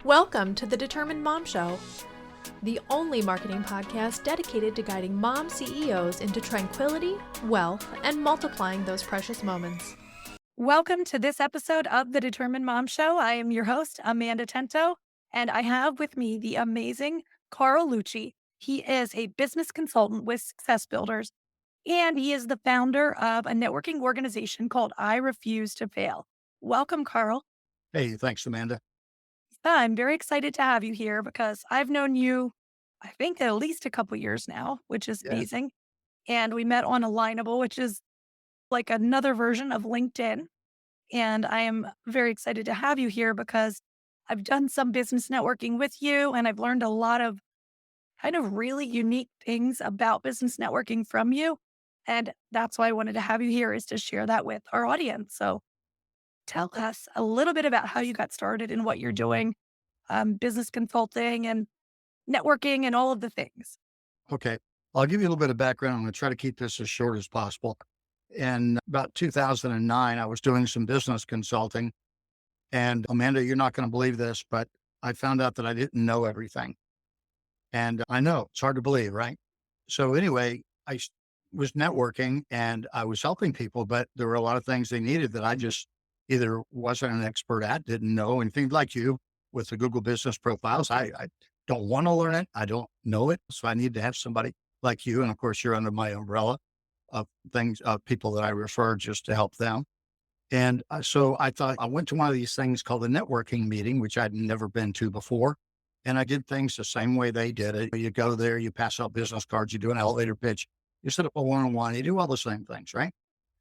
Welcome to the Determined Mom Show, the only marketing podcast dedicated to guiding mom CEOs into tranquility, wealth, and multiplying those precious moments. Welcome to this episode of the Determined Mom Show. I am your host, Amanda Tento, and I have with me the amazing Carl Lucchi. He is a business consultant with Success Builders, and he is the founder of a networking organization called I Refuse to Fail. Welcome, Carl. Hey, thanks, Amanda. I'm very excited to have you here because I've known you, I think, at least a couple years now, which is Yes. amazing. And we met on Alignable, which is like another version of LinkedIn. And I am very excited to have you here because I've done some business networking with you and I've learned a lot of kind of really unique things about business networking from you. And that's why I wanted to have you here, is to share that with our audience. So tell us a little bit about how you got started and what you're doing, business consulting and networking and all of the things. Okay. I'll give you a little bit of background. I'm going to try to keep this as short as possible. In about 2009, I was doing some business consulting. And Amanda, you're not going to believe this, but I found out that I didn't know everything. And I know it's hard to believe, right? So anyway, was networking and I was helping people, but there were a lot of things they needed that I just either wasn't an expert at, didn't know anything. Like you with the Google business profiles. I don't want to learn it. I don't know it. So I need to have somebody like you. And of course, you're under my umbrella of things, of people that I refer just to help them. And so I thought I went to one of these things called a networking meeting, which I'd never been to before. And I did things the same way they did it. You go there, you pass out business cards, you do an elevator pitch, you set up a one-on-one, you do all the same things, right?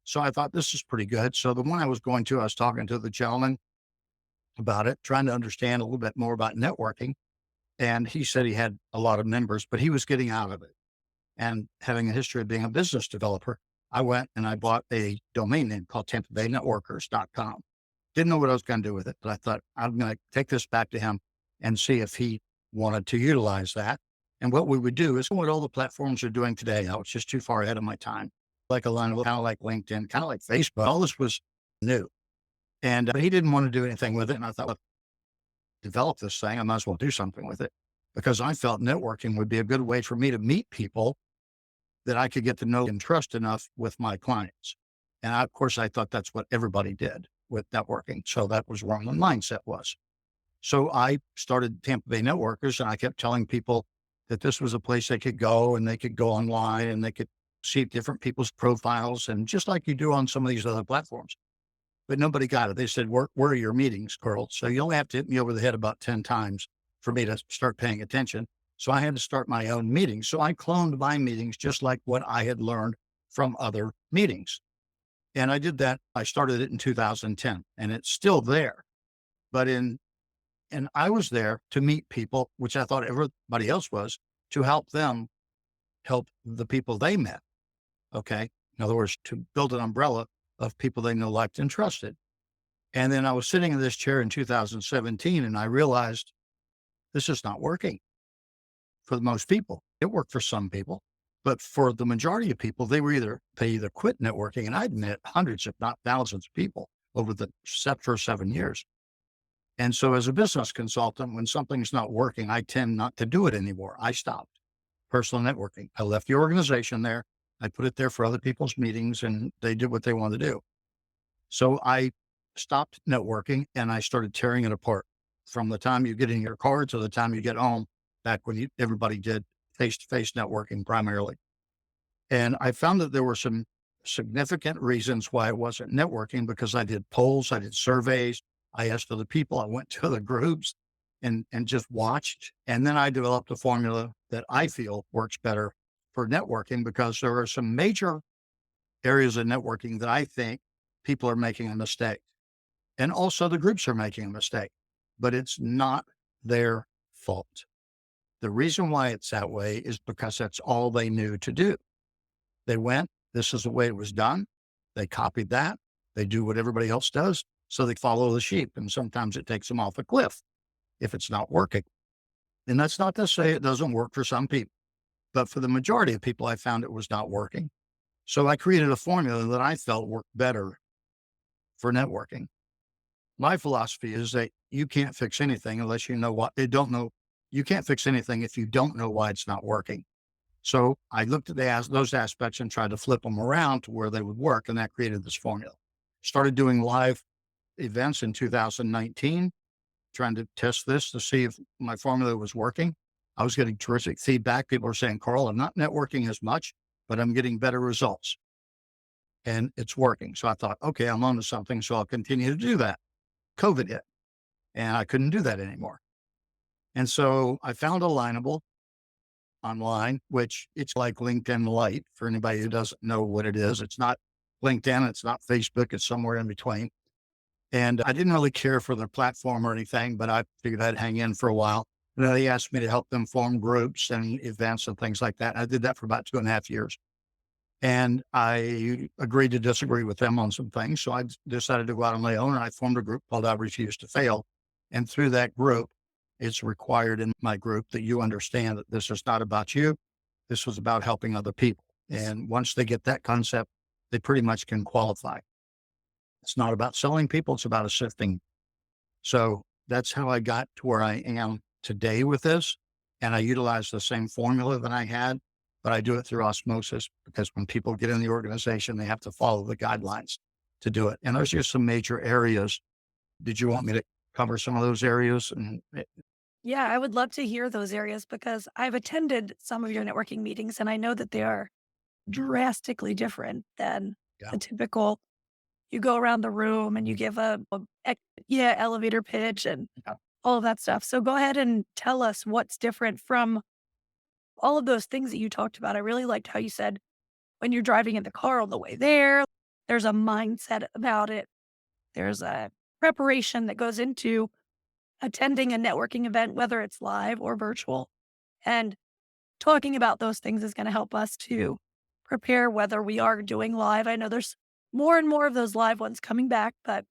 So I thought this is pretty good. So the one I was going to, I was talking to the gentleman about it, trying to understand a little bit more about networking. And he said he had a lot of members, but he was getting out of it. And having a history of being a business developer, I went and I bought a domain name called TampaBayNetworkers.com. Didn't know what I was going to do with it, but I thought I'm going to take this back to him and see if he wanted to utilize that. And what we would do is what all the platforms are doing today. I was just too far ahead of my time. Like Alignable, kind of like LinkedIn, kind of like Facebook. All this was new. And but he didn't want to do anything with it. And I thought, well, develop this thing, I might as well do something with it, because I felt networking would be a good way for me to meet people that I could get to know and trust enough with my clients. And of course, I thought that's what everybody did with networking. So that was where my mindset was. So I started Tampa Bay Networkers, and I kept telling people that this was a place they could go, and they could go online and they could see different people's profiles, and just like you do on some of these other platforms. But nobody got it. They said, where are your meetings, Carl? So you only have to hit me over the head about 10 times for me to start paying attention. So I had to start my own meetings. So I cloned my meetings just like what I had learned from other meetings. And I did that. I started it in 2010, and it's still there. But and I was there to meet people, which I thought everybody else was, to help them help the people they met. Okay. In other words, to build an umbrella of people they know, liked, and trusted. And then I was sitting in this chair in 2017, and I realized this is not working for most people. It worked for some people, but for the majority of people, they either quit networking. And I'd met hundreds, if not thousands of people over the first 7 years. And so as a business consultant, when something's not working, I tend not to do it anymore. I stopped personal networking. I left the organization there. I put it there for other people's meetings, and they did what they wanted to do. So I stopped networking, and I started tearing it apart from the time you get in your car to the time you get home, back when everybody did face-to-face networking primarily. And I found that there were some significant reasons why I wasn't networking, because I did polls, I did surveys, I asked other people, I went to other groups and just watched. And then I developed a formula that I feel works better for networking, because there are some major areas of networking that I think people are making a mistake. And also the groups are making a mistake, but it's not their fault. The reason why it's that way is because that's all they knew to do. They went, this is the way it was done. They copied that. They do what everybody else does. So they follow the sheep. And sometimes it takes them off a cliff if it's not working. And that's not to say it doesn't work for some people, but for the majority of people, I found it was not working. So I created a formula that I felt worked better for networking. My philosophy is that you can't fix anything unless you know what they don't know. You can't fix anything if you don't know why it's not working. So I looked at those aspects and tried to flip them around to where they would work. And that created this formula. Started doing live events in 2019, trying to test this to see if my formula was working. I was getting terrific feedback. People were saying, Carl, I'm not networking as much, but I'm getting better results and it's working. So I thought, okay, I'm onto something. So I'll continue to do that. COVID hit and I couldn't do that anymore. And so I found Alignable online, which it's like LinkedIn Lite for anybody who doesn't know what it is. It's not LinkedIn. It's not Facebook. It's somewhere in between. And I didn't really care for their platform or anything, but I figured I'd hang in for a while. And then they asked me to help them form groups and events and things like that. I did that for about 2.5 years. And I agreed to disagree with them on some things. So I decided to go out on my own and I formed a group called I Refuse to Fail. And through that group, it's required in my group that you understand that this is not about you. This was about helping other people. And once they get that concept, they pretty much can qualify. It's not about selling people. It's about assisting. So that's how I got to where I am today with this. And I utilize the same formula that I had, but I do it through osmosis because when people get in the organization, they have to follow the guidelines to do it. And those are some major areas. Did you want me to cover some of those areas? Yeah, I would love to hear those areas because I've attended some of your networking meetings and I know that they are drastically different than Yeah. the typical. You go around the room and you give a elevator pitch and Yeah. all of that stuff. So go ahead and tell us what's different from all of those things that you talked about. I really liked how you said when you're driving in the car on the way there, there's a mindset about it. There's a preparation that goes into attending a networking event, whether it's live or virtual. And talking about those things is going to help us to prepare whether we are doing live. I know there's more and more of those live ones coming back, but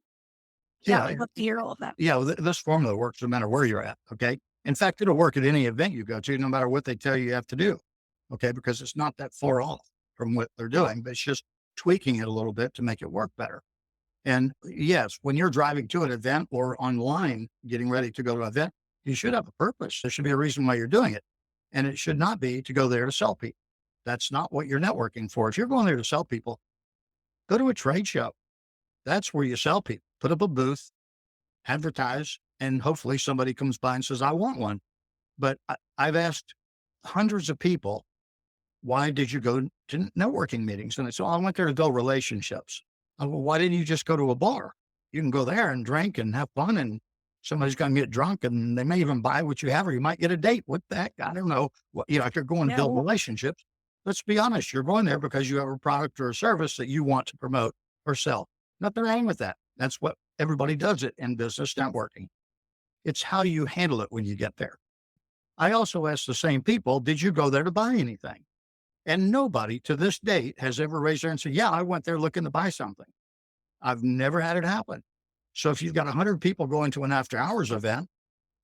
yeah, Yeah. I'd love to hear all of that. Yeah. This formula works no matter where you're at. Okay. In fact, it'll work at any event you go to, no matter what they tell you have to do. Okay. Because it's not that far off from what they're doing, but it's just tweaking it a little bit to make it work better. And yes, when you're driving to an event or online, getting ready to go to an event, you should have a purpose. There should be a reason why you're doing it. And it should not be to go there to sell people. That's not what you're networking for. If you're going there to sell people, go to a trade show. That's where you sell people. Put up a booth, advertise, and hopefully somebody comes by and says, I want one. But I've asked hundreds of people, why did you go to networking meetings? And they said, I went there to build relationships. Well, why didn't you just go to a bar? You can go there and drink and have fun and somebody's going to get drunk and they may even buy what you have, or you might get a date. What the heck? I don't know. Well, if you're going to Yeah, build well, relationships, let's be honest. You're going there because you have a product or a service that you want to promote or sell. Nothing wrong with that. That's what everybody does it in business networking. It's how you handle it when you get there. I also asked the same people, did you go there to buy anything? And nobody to this date has ever raised their hand and said, yeah, I went there looking to buy something. I've never had it happen. So if you've got 100 people going to an after hours event,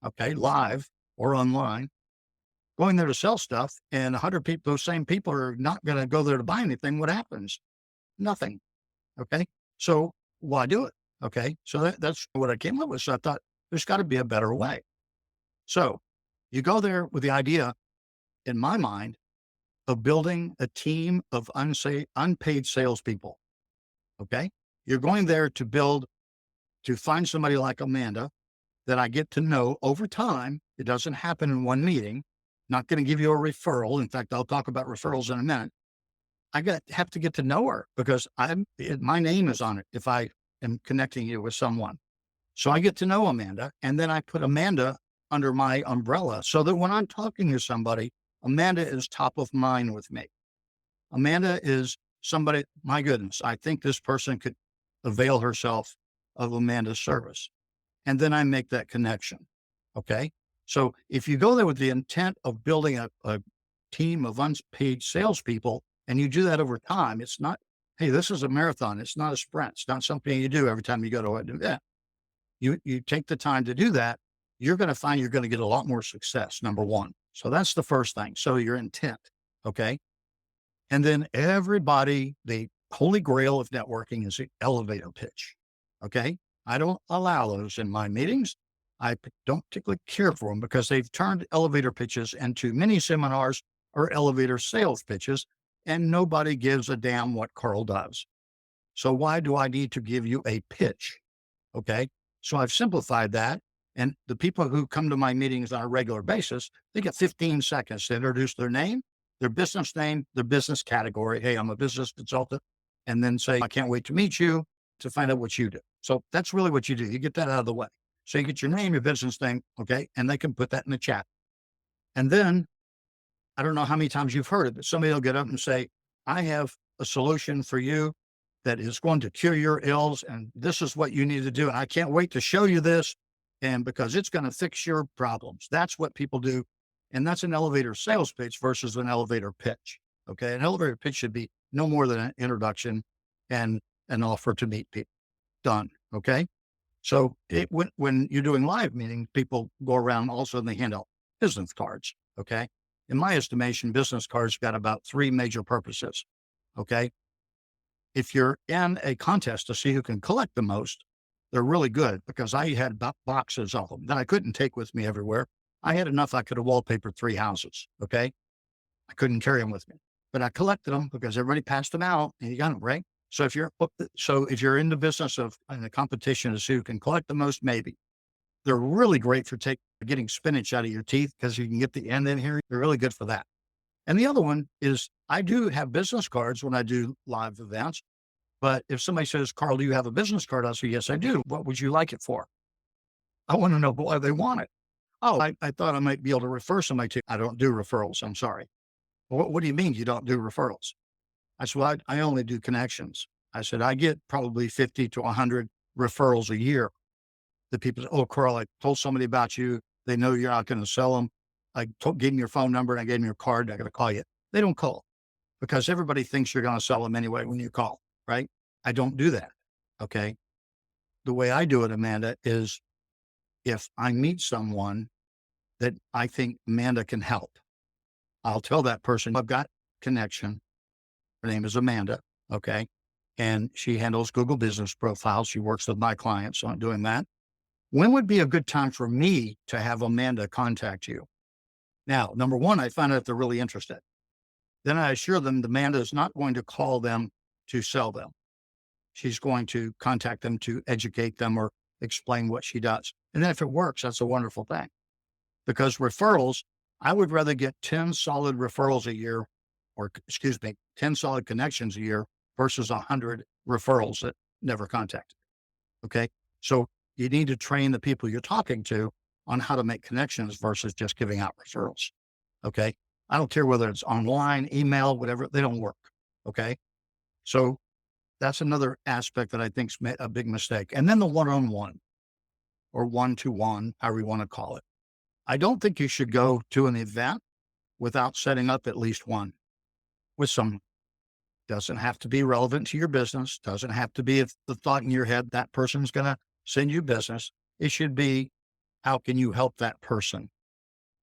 okay, live or online, going there to sell stuff, and 100 people, those same people are not going to go there to buy anything, what happens? Nothing. Okay. So why do it? Okay. So that's what I came up with. So I thought there's got to be a better way. So you go there with the idea, in my mind, of building a team of unpaid salespeople. Okay. You're going there to find somebody like Amanda that I get to know over time. It doesn't happen in one meeting. Not going to give you a referral. In fact, I'll talk about referrals in a minute. Have to get to know her because my name is on it if I am connecting you with someone. So I get to know Amanda, and then I put Amanda under my umbrella so that when I'm talking to somebody, Amanda is top of mind with me. Amanda is somebody, my goodness, I think this person could avail herself of Amanda's service. And then I make that connection. Okay. So if you go there with the intent of building a team of unpaid salespeople, and you do that over time, it's not, hey, this is a marathon. It's not a sprint. It's not something you do every time you go to an event. You take the time to do that. You're going to find you're going to get a lot more success, number one. So that's the first thing. So your intent. Okay. And then the holy grail of networking is the elevator pitch. Okay. I don't allow those in my meetings. don't particularly care for them because they've turned elevator pitches into mini seminars or elevator sales pitches, and nobody gives a damn what Carl does. So why do I need to give you a pitch? Okay. So I've simplified that. And the people who come to my meetings on a regular basis, they get 15 seconds to introduce their name, their business category. Hey, I'm a business consultant. And then say, I can't wait to meet you to find out what you do. So that's really what you do. You get that out of the way. So you get your name, your business name. Okay. And they can put that in the chat. And then I don't know how many times you've heard it, but somebody will get up and say, I have a solution for you that is going to cure your ills. And this is what you need to do. And I can't wait to show you this. And because it's going to fix your problems. That's what people do. And that's an elevator sales pitch versus an elevator pitch. Okay. An elevator pitch should be no more than an introduction and an offer to meet people. Done. Okay. So when you're doing live meetings, people go around also and they hand out business cards. Okay. In my estimation, business cards got about 3 major purposes. Okay. If you're in a contest to see who can collect the most, they're really good because I had boxes of them that I couldn't take with me everywhere. I had enough I could have wallpapered 3 houses. Okay. I couldn't carry them with me, but I collected them because everybody passed them out and you got them, right? So if you're in the business of in a competition to see who can collect the most, maybe they're really great for getting spinach out of your teeth because you can get the end in here. They're really good for that. And the other one is I do have business cards when I do live events. But if somebody says, Carl, do you have a business card? I'll say, yes, I do. What would you like it for? I want to know why they want it. Oh, I thought I might be able to refer somebody to. I don't do referrals. I'm sorry. What do you mean you don't do referrals? I said, well, I only do connections. I said, I get probably 50 to 100 referrals a year. The people say, oh, Carl, I told somebody about you. They know you're not going to sell them. Gave them your phone number and I gave them your card. I got to call you. They don't call because everybody thinks you're going to sell them anyway when you call, right? I don't do that. Okay. The way I do it, Amanda, is if I meet someone that I think Amanda can help, I'll tell that person, I've got connection. Her name is Amanda. Okay. And she handles Google business profiles. She works with my clients on doing that. When would be a good time for me to have Amanda contact you? Now, number one, I find out if they're really interested. Then I assure them Amanda is not going to call them to sell them. She's going to contact them to educate them or explain what she does. And then if it works, that's a wonderful thing. Because referrals, I would rather get 10 solid referrals a year, 10 solid connections a year versus 100 referrals that never contacted. Okay. So you need to train the people you're talking to on how to make connections versus just giving out referrals. Okay. I don't care whether it's online, email, whatever, they don't work. Okay. So that's another aspect that I think is a big mistake. And then the one-on-one or one-to-one, however you want to call it. I don't think you should go to an event without setting up at least one with someone. Doesn't have to be relevant to your business. Doesn't have to be the thought in your head that person's going to send you business. It should be, how can you help that person?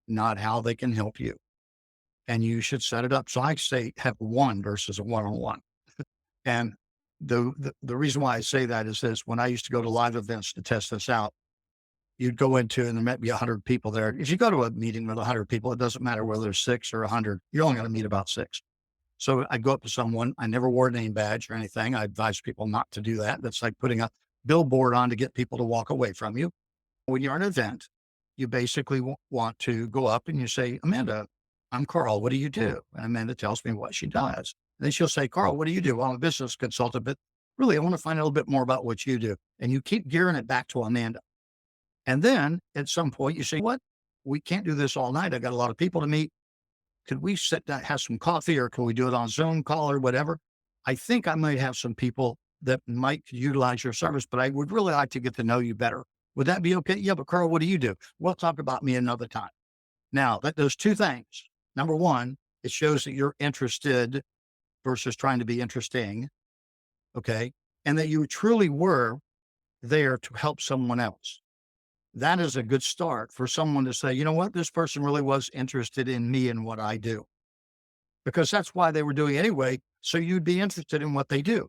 Not how they can help you. And you should set it up. So I say have one versus a one-on-one. And the reason why I say that is this: when I used to go to live events to test this out, you'd go into, and there might be 100 people there. If you go to a meeting with 100 people, it doesn't matter whether there's 6 or 100, you're only going to meet about 6. So I go up to someone. I never wore a name badge or anything. I advise people not to do that. That's like putting a billboard on to get people to walk away from you. When you're at an event, you basically want to go up and you say, Amanda, I'm Carl. What do you do? And Amanda tells me what she does. And then she'll say, Carl, what do you do? Well, I'm a business consultant, but really, I want to find out a little bit more about what you do. And you keep gearing it back to Amanda. And then at some point you say, what? We can't do this all night. I got a lot of people to meet. Could we sit down, have some coffee, or can we do it on Zoom call or whatever? I think I might have some people that might utilize your service, but I would really like to get to know you better. Would that be okay? Yeah, but Carl, what do you do? We'll talk about me another time. Now, that does 2 things. Number one, it shows that you're interested versus trying to be interesting. Okay. And that you truly were there to help someone else. That is a good start for someone to say, you know what, this person really was interested in me and what I do, because that's why they were doing it anyway. So you'd be interested in what they do.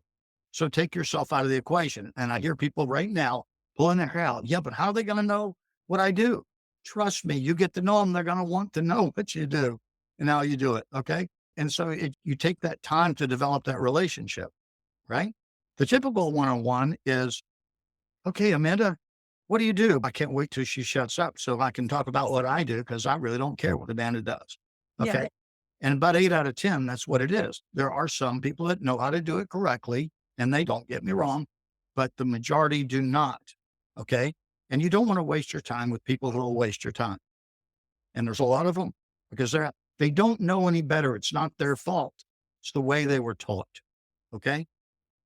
So take yourself out of the equation. And I hear people right now pulling their hair out. Yeah, but how are they going to know what I do. Trust me, you get to know them. They're going to want to know what you do and how you do it. Okay. And so you take that time to develop that relationship, right? The typical one-on-one is, okay, Amanda, what do you do? I can't wait till she shuts up so I can talk about what I do because I really don't care what Amanda does. Yeah. Okay. And about 8 out of 10, that's what it is. There are some people that know how to do it correctly, and they don't, get me wrong, but the majority do not. Okay. And you don't want to waste your time with people who will waste your time. And there's a lot of them because they don't know any better. It's not their fault. It's the way they were taught. Okay.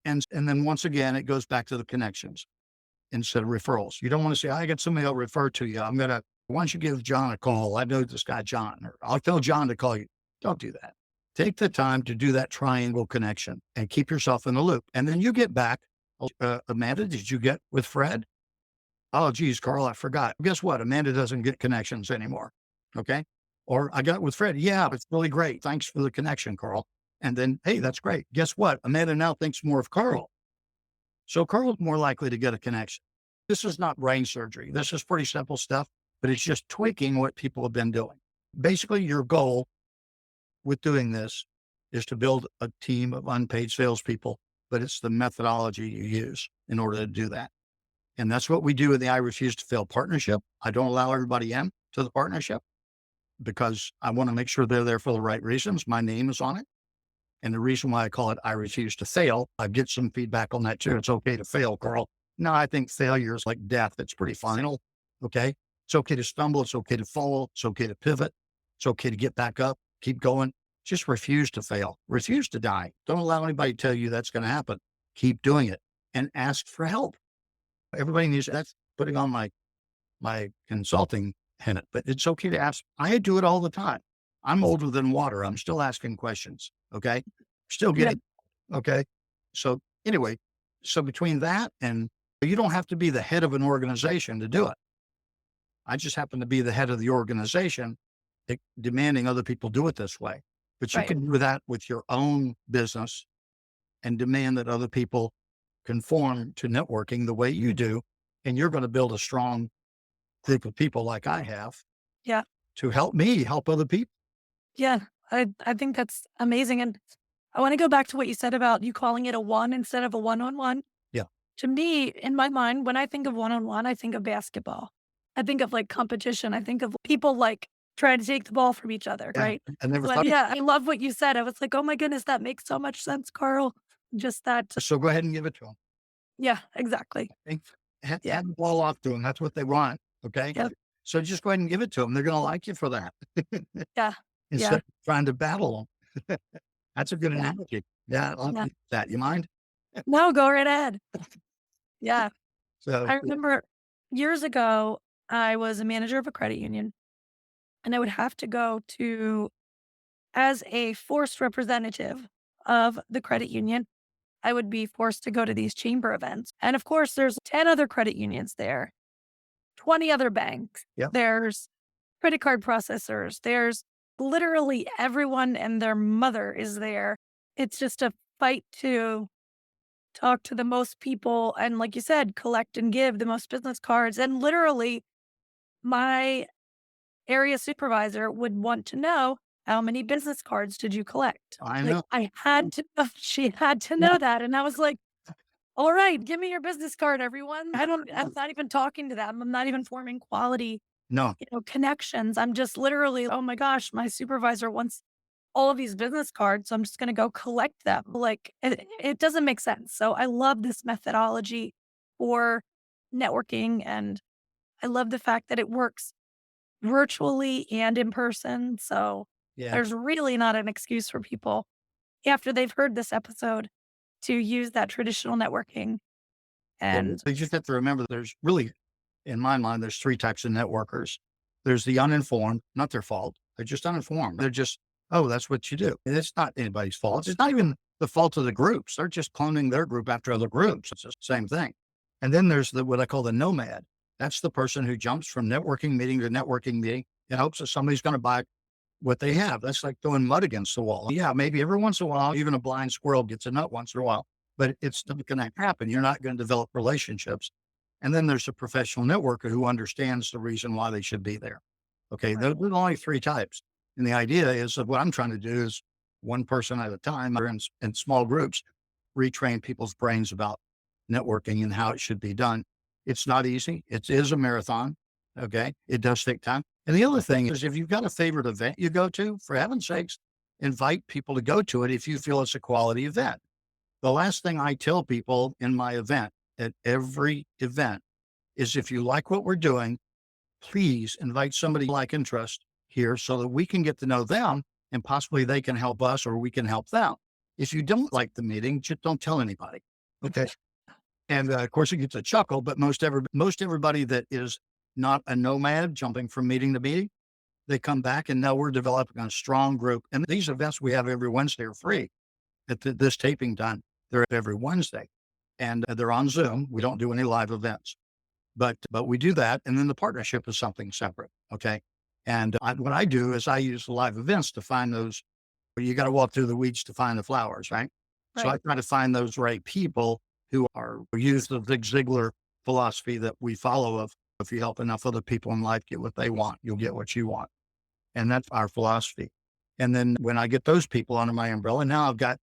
And then once again, it goes back to the connections instead of referrals. You don't want to say, I got somebody I'll refer to you. why don't you give John a call? I know this guy, John, or I'll tell John to call you. Don't do that. Take the time to do that triangle connection and keep yourself in the loop. And then you get back. Amanda, did you get with Fred? Oh, geez, Carl, I forgot. Guess what? Amanda doesn't get connections anymore. Okay. Or I got with Fred. Yeah, it's really great. Thanks for the connection, Carl. And then, hey, that's great. Guess what? Amanda now thinks more of Carl. So Carl's more likely to get a connection. This is not brain surgery. This is pretty simple stuff, but it's just tweaking what people have been doing. Basically, your goal with doing this is to build a team of unpaid salespeople, but it's the methodology you use in order to do that. And that's what we do in the I Refuse to Fail partnership. I don't allow everybody in to the partnership because I want to make sure they're there for the right reasons. My name is on it. And the reason why I call it I Refuse to Fail, I get some feedback on that too. It's okay to fail, Carl. No, I think failure is like death. It's pretty final. Okay. It's okay to stumble. It's okay to fall. It's okay to pivot. It's okay to get back up, keep going. Just refuse to fail. Refuse to die. Don't allow anybody to tell you that's going to happen. Keep doing it and ask for help. Everybody needs, that's putting on my consulting hat, but it's okay to ask. I do it all the time. I'm older than water. I'm still asking questions. Okay. Still getting, okay. So anyway, so between that and you don't have to be the head of an organization to do it. I just happen to be the head of the organization demanding other people do it this way, but you can do that with your own business and demand that other people conform to networking the way you do. And you're going to build a strong group of people like I have to help me help other people. Yeah. I think that's amazing. And I want to go back to what you said about you calling it a one instead of a one-on-one. Yeah. To me, in my mind, when I think of one-on-one, I think of basketball. I think of like competition. I think of people like trying to take the ball from each other, right? I never But thought. I love what you said. I was like, oh my goodness, that makes so much sense, Carl. Just that. So go ahead and give it to them. Yeah, exactly. Hand the ball off to them. That's what they want. Okay. Yep. So just go ahead and give it to them. They're going to like you for that. Yeah. Instead of trying to battle them. That's a good Yeah. analogy. Yeah. I'll Yeah. use that. You mind? No, go right ahead. Yeah. So I remember years ago, I was a manager of a credit union and I would have to go to, as a forced representative of the credit union, I would be forced to go to these chamber events. And of course, there's 10 other credit unions there, 20 other banks. Yep. There's credit card processors. There's literally everyone and their mother is there. It's just a fight to talk to the most people. And like you said, collect and give the most business cards. And literally, my area supervisor would want to know, how many business cards did you collect? I Like, know. I had to, she had to know that. And I was like, all right, give me your business card, everyone. I'm not even talking to them. I'm not even forming quality, No. connections. I'm just literally, oh my gosh, my supervisor wants all of these business cards. So I'm just going to go collect them. Like it doesn't make sense. So I love this methodology for networking. And I love the fact that it works virtually and in person. So Yeah. there's really not an excuse for people after they've heard this episode to use that traditional networking. And You just have to remember there's really, in my mind, there's 3 types of networkers. There's the uninformed, not their fault. They're just uninformed. They're just, oh, that's what you do. And it's not anybody's fault. It's not even the fault of the groups. They're just cloning their group after other groups. It's the same thing. And then there's what I call the nomad. That's the person who jumps from networking meeting to networking meeting in hopes that somebody's going to buy what they have. That's like throwing mud against the wall. Yeah, maybe every once in a while, even a blind squirrel gets a nut once in a while, but it's not going to happen. You're not going to develop relationships And then there's a professional networker who understands the reason why they should be there. Okay. Right. There's only three types. And the idea is that what I'm trying to do is one person at a time or in small groups, retrain people's brains about networking and how it should be done. It's not easy. It is a marathon. Okay. It does take time. And the other thing is if you've got a favorite event you go to, for heaven's sakes, invite people to go to it if you feel it's a quality event. The last thing I tell people in my event, at every event, is if you like what we're doing, please invite somebody like interest here so that we can get to know them and possibly they can help us or we can help them. If you don't like the meeting, just don't tell anybody. Okay. And of course it gets a chuckle, but most everybody that is not a nomad jumping from meeting to meeting, they come back and now we're developing a strong group. And these events we have every Wednesday are free. At this taping time, they're every Wednesday and they're on Zoom. We don't do any live events, but we do that. And then the partnership is something separate. Okay. And what I do is I use the live events to find those, you got to walk through the weeds to find the flowers, right? So I try to find those right people who use the Zig Ziglar philosophy that we follow of, if you help enough other people in life get what they want, you'll get what you want. And that's our philosophy. And then when I get those people under my umbrella, now I've got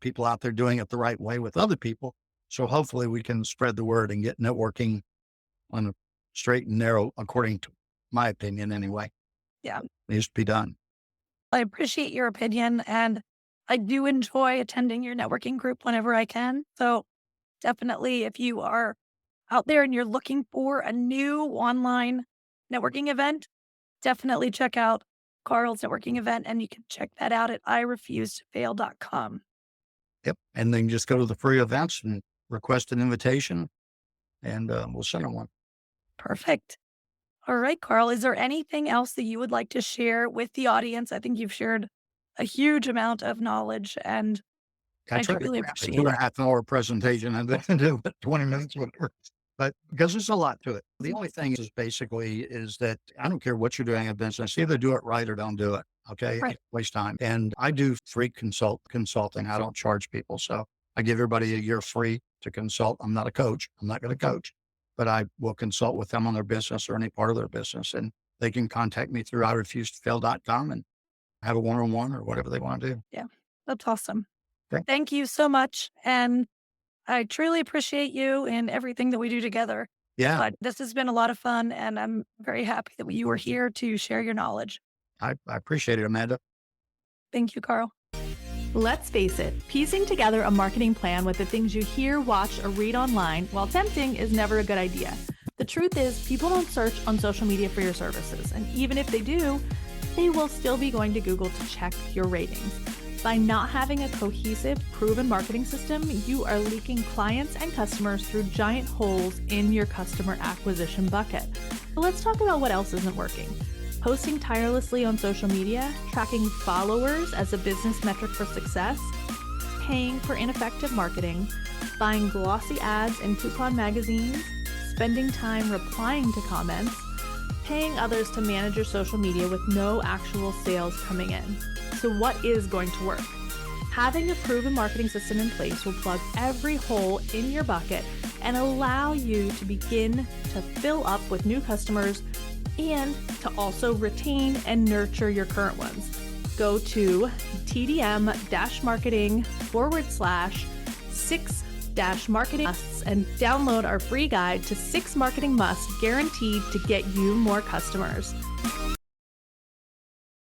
people out there doing it the right way with other people. So hopefully we can spread the word and get networking on a straight and narrow, according to my opinion anyway. Yeah. It needs to be done. I appreciate your opinion and I do enjoy attending your networking group whenever I can. So definitely if you are out there and you're looking for a new online networking event, definitely check out Carl's networking event and you can check that out at irefusetfail.com. Yep. And then just go to the free events and request an invitation and we'll send them one. Perfect. All right, Carl, is there anything else that you would like to share with the audience? I think you've shared a huge amount of knowledge and I Try to really cram a appreciate 2.5 hour presentation and then do 20 minutes with her. But because there's a lot to it. The only thing is basically is that I don't care what you're doing in business, either do it right or don't do it. Okay. Right. Waste time. And I do free consulting. I don't charge people. So I give everybody a year free to consult. I'm not a coach. I'm not going to coach, but I will consult with them on their business or any part of their business. And they can contact me through irefusetfail.com and have a one-on-one or whatever they want to do. Yeah, that's awesome. Okay. Thank you so much. And I truly appreciate you and everything that we do together. Yeah. But this has been a lot of fun and I'm very happy that you were here to share your knowledge. I appreciate it, Amanda. Thank you, Carl. Let's face it, piecing together a marketing plan with the things you hear, watch, or read online, while tempting, is never a good idea. The truth is, people don't search on social media for your services, and even if they do, they will still be going to Google to check your ratings. By not having a cohesive, proven marketing system, you are leaking clients and customers through giant holes in your customer acquisition bucket. But let's talk about what else isn't working. Posting tirelessly on social media, tracking followers as a business metric for success, paying for ineffective marketing, buying glossy ads in coupon magazines, spending time replying to comments, paying others to manage your social media with no actual sales coming in. So what is going to work? Having a proven marketing system in place will plug every hole in your bucket and allow you to begin to fill up with new customers and to also retain and nurture your current ones. Go to tdm-marketing/6-marketing musts and download our free guide to 6 marketing musts guaranteed to get you more customers.